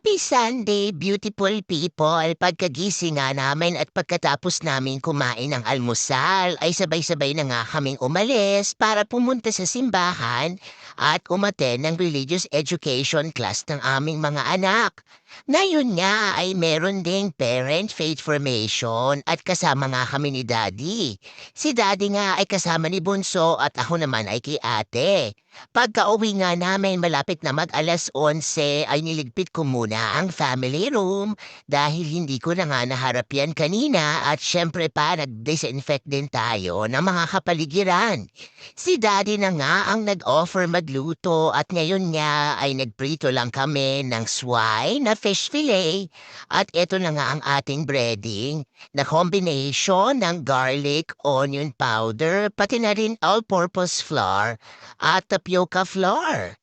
Happy Sunday, beautiful people! Pagkagising nga namin at pagkatapos namin kumain ng almusal, ay sabay-sabay na nga kaming umalis para pumunta sa simbahan at umaten ng religious education class ng aming mga anak. Ngayon nga ay meron ding parent faith formation at kasama nga kami ni Daddy. Si Daddy nga ay kasama ni Bunso at ako naman ay kay ate. Pagka-uwi nga namin malapit na mag-11 ay niligpit ko muna ang family room dahil hindi ko na nga naharap yan kanina at syempre pa nag-disinfect din tayo ng mga kapaligiran. Si Daddy na nga ang nag-offer magluto at ngayon nga ay nagprito lang kami ng swine na fish fillet at ito na nga ang ating breading na combination ng garlic, onion powder, pati na rin all-purpose flour at tapioca flour.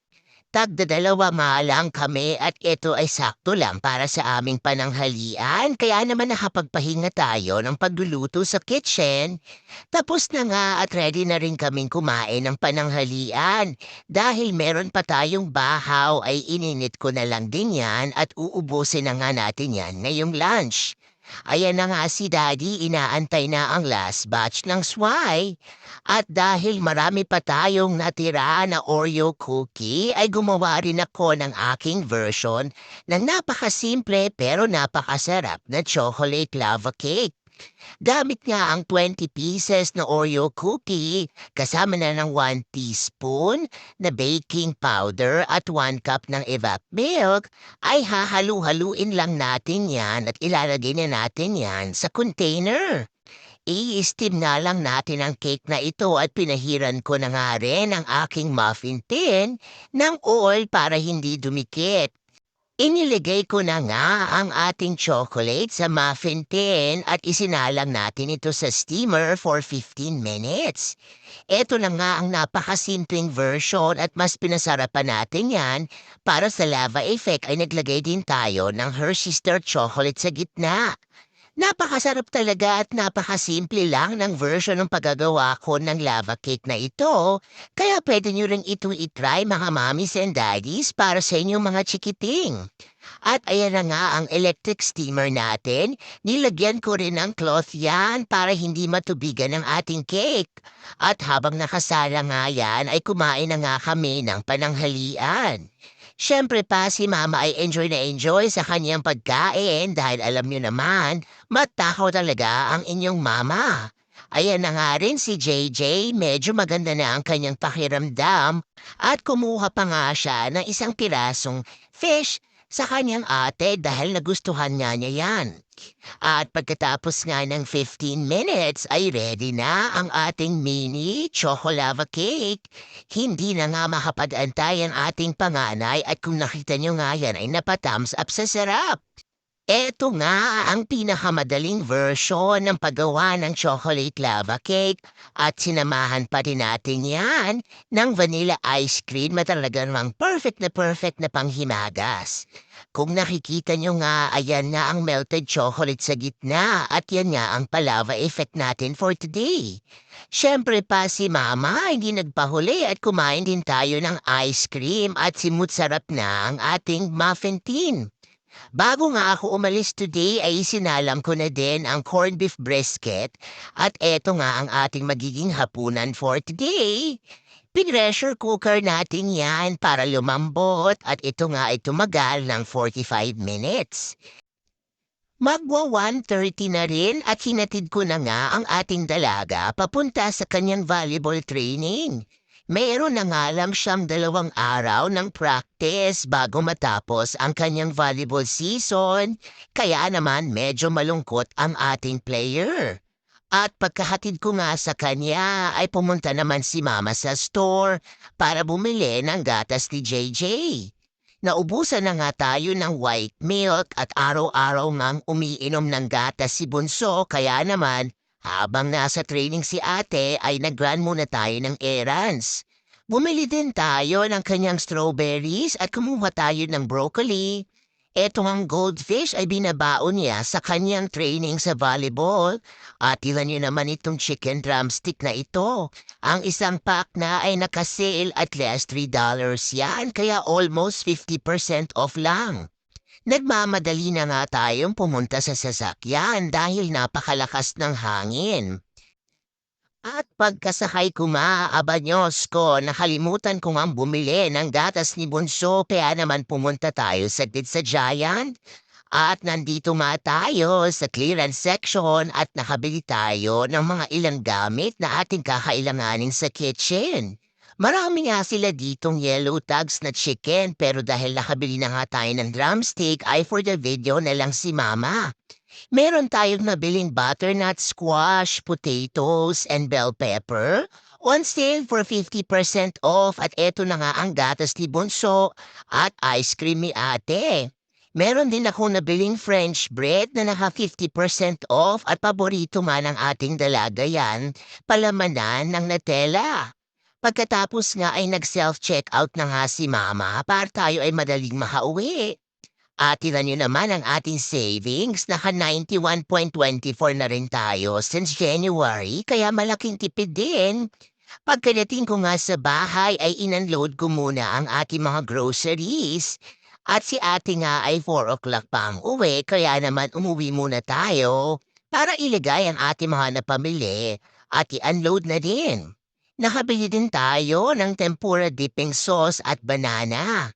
Tagdadalawa nga lang kami at ito ay sakto lang para sa aming pananghalian kaya naman nakapagpahinga tayo ng pagluluto sa kitchen. Tapos na nga at ready na rin kaming kumain ng pananghalian. Dahil meron pa tayong bahaw ay ininit ko na lang din yan at uubusin na nga natin yan ngayong lunch. Ayan na nga si Daddy, inaantay na ang last batch ng swai. At dahil marami pa tayong natira na Oreo cookie, ay gumawa rin ako ng aking version ng napakasimple pero napakasarap na chocolate lava cake. Gamit nga ang 20 pieces na Oreo cookie kasama na ng 1 teaspoon na baking powder at 1 cup ng evap milk ay hahalu-haluin lang natin yan at ilalagay na natin yan sa container. I-steam na lang natin ang cake na ito at pinahiran ko na nga rin ang aking muffin tin ng oil para hindi dumikit. Iniligay ko na nga ang ating chocolate sa muffin tin at isinalang natin ito sa steamer for 15 minutes. Ito na nga ang napakasimpleng version at mas pinasarapan natin yan para sa lava effect ay naglagay din tayo ng Hershey's Dark Chocolate sa gitna. Napakasarap talaga at napakasimple lang ng version ng paggagawa ko ng lava cake na ito. Kaya pwede nyo rin ito itry mga mommies and daddies para sa inyong mga chikiting. At ayan na nga ang electric steamer natin. Nilagyan ko rin ng cloth yan para hindi matubigan ang ating cake. At habang nakasala nga yan ay kumain na nga kami ng pananghalian. Siyempre pa si Mama ay enjoy sa kanyang pagkain dahil alam niyo naman, matakaw talaga ang inyong mama. Ayan na nga rin si JJ, medyo maganda na ang kanyang pakiramdam at kumuha pa nga siya ng isang pirasong fish sa kanyang ate dahil nagustuhan nga niya yan. At pagkatapos nga ng 15 minutes ay ready na ang ating mini chocolava cake. Hindi na nga makapag-antay ang ating panganay at kung nakita nyo nga yan ay napatums up sa sarap. Eto nga ang pinakamadaling version ng paggawa ng chocolate lava cake at sinamahan pa rin natin yan ng vanilla ice cream na talagang perfect na panghimagas. Kung nakikita nyo nga, ayan nga ang melted chocolate sa gitna at yan nga ang palava effect natin for today. Siyempre pa si Mama hindi nagpahuli at kumain din tayo ng ice cream at simutsarap na ang ating muffin tin. Bago nga ako umalis today ay sinalang ko na din ang corned beef brisket at eto nga ang ating magiging hapunan for today. Pinressure cooker natin yan para lumambot at ito nga ay tumagal ng 45 minutes. Magwa 1:30 na rin at hinatid ko na nga ang ating dalaga papunta sa kanyang volleyball training. Mayroon na nga lang siyang 2 araw ng practice bago matapos ang kanyang volleyball season, kaya naman medyo malungkot ang ating player. At pagkahatid ko nga sa kanya ay pumunta naman si Mama sa store para bumili ng gatas ni JJ. Naubusan na nga tayo ng white milk at araw-araw ngang umiinom ng gatas si Bunso kaya naman habang nasa training si ate ay nag-run muna tayo ng errands. Bumili din tayo ng kanyang strawberries at kumuha tayo ng broccoli. Eto ang goldfish ay binabaon niya sa kanyang training sa volleyball. At ilan niyo naman itong chicken drumstick na ito. Ang isang pack na ay nakasale at less $3 yan kaya almost 50% off lang. Nagmamadali na nga tayong pumunta sa sasakyan dahil napakalakas ng hangin. At pagkasakay ko Diyos ko, nakalimutan ko ngang bumili ng gatas ni Bunso kaya naman pumunta tayo saglit sa Giant. At nandito nga tayo sa clearance section at nakabili tayo ng mga ilang gamit na ating kakailanganin sa kitchen. Marami nga sila ditong yellow tags na chicken pero dahil nakabili na nga tayo ng drumstick ay for the video na lang si Mama. Meron tayong nabiling butternut squash, potatoes, and bell pepper. On sale for 50% off at eto na nga ang gatas ni Bunso at ice cream ni ate. Meron din ako nabiling French bread na naka 50% off at paborito man ng ating dalaga yan, palamanan ng Nutella. Pagkatapos nga ay nag-self-checkout na nga si Mama para tayo ay madaling makauwi. At tignan niyo naman ang ating savings, naka 91.24 na rin tayo since January, kaya malaking tipid din. Pagkadating ko nga sa bahay ay inunload ko muna ang ating mga groceries. At si ate nga ay 4 o'clock pa ang uwi, kaya naman umuwi muna tayo para ilagay ang ating mga napamili at i-unload na din. Nakabili din tayo ng tempura dipping sauce at banana.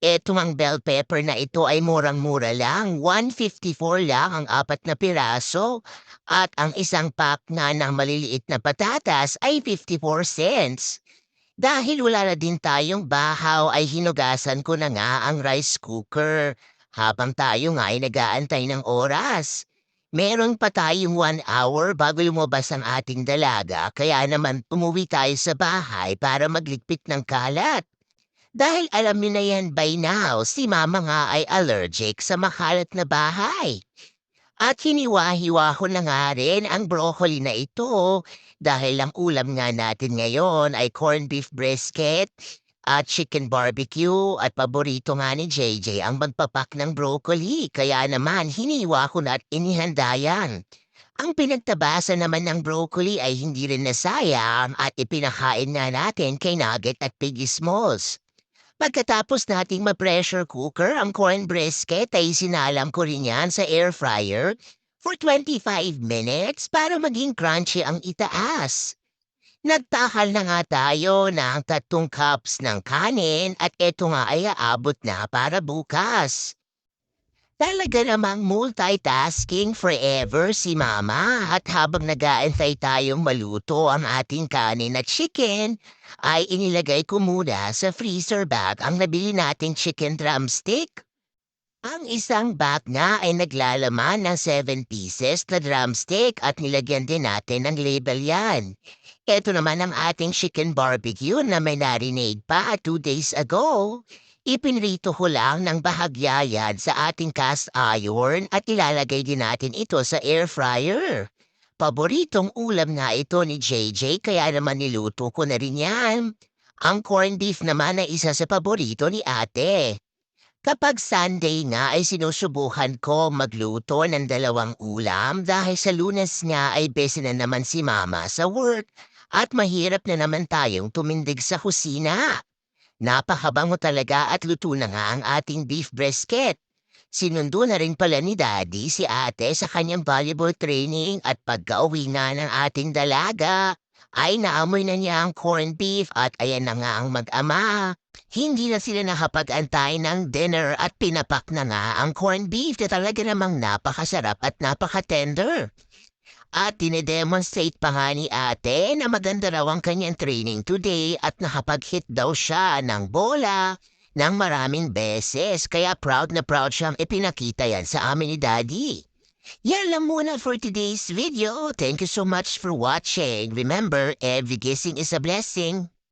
Eto ang bell pepper na ito ay murang-mura lang, 154 lang ang 4 na piraso. At ang isang pack na ng maliliit na patatas ay 54 cents. Dahil wala na din tayong bahaw ay hinugasan ko na nga ang rice cooker habang tayo nga ay nag-aantay ng oras. Meron pa tayong 1 hour bago lumabas ang ating dalaga kaya naman umuwi tayo sa bahay para magligpit ng kalat. Dahil alam niyo na yan by now, si Mama nga ay allergic sa makalat na bahay. At hiniwa-hiwa ko na nga rin ang broccoli na ito dahil ang ulam nga natin ngayon ay corned beef brisket at chicken barbecue at paborito nga ni JJ ang magpapak ng broccoli kaya naman hiniwa ko na at inihanda yan. Ang pinagtabasa naman ng broccoli ay hindi rin nasayang at ipinakain nga natin kay Nugget at Piggy Smalls. Pagkatapos nating ma-pressure cooker ang corn brisket ay sinalam ko rin yan sa air fryer for 25 minutes para maging crunchy ang itaas. Nagtakal na nga tayo ng 3 cups ng kanin at eto nga ay aabot na para bukas. Talaga namang multitasking forever si Mama at habang nag-aantay tayong maluto ang ating kanin at chicken, ay inilagay ko muna sa freezer bag ang nabili nating chicken drumstick. Ang isang bag nga ay naglalaman ng 7 pieces na drumstick at nilagyan din natin ng label yan. Ito naman ang ating chicken barbecue na may narinade pa 2 days ago. Ipinrito ko lang ng bahagya yan sa ating cast iron at ilalagay din natin ito sa air fryer. Paboritong ulam nga ito ni JJ kaya naman niluto ko na rin yan. Ang corned beef naman ay isa sa paborito ni ate. Kapag Sunday nga ay sinusubukan ko magluto ng 2 ulam dahil sa Lunes nga ay busy na naman si Mama sa work at mahirap na naman tayong tumindig sa kusina. Napakabango talaga at luto na nga ang ating beef brisket. Sinundo na rin pala ni Daddy si ate sa kanyang volleyball training at pagka-uwi nga ng ating dalaga, ay naamoy na niya ang corned beef at ayan na nga ang mag-ama. Hindi na sila nakapag-antay ng dinner at pinapak na nga ang corned beef na talaga namang napakasarap at napaka-tender. At dinedemonstrate pa nga ni ate na maganda raw ang kanyang training today at nakapag-hit daw siya ng bola ng maraming beses. Kaya proud na proud siyang ipinakita yan sa amin ni Daddy. Yan lang muna for today's video. Thank you so much for watching. Remember, every kissing is a blessing.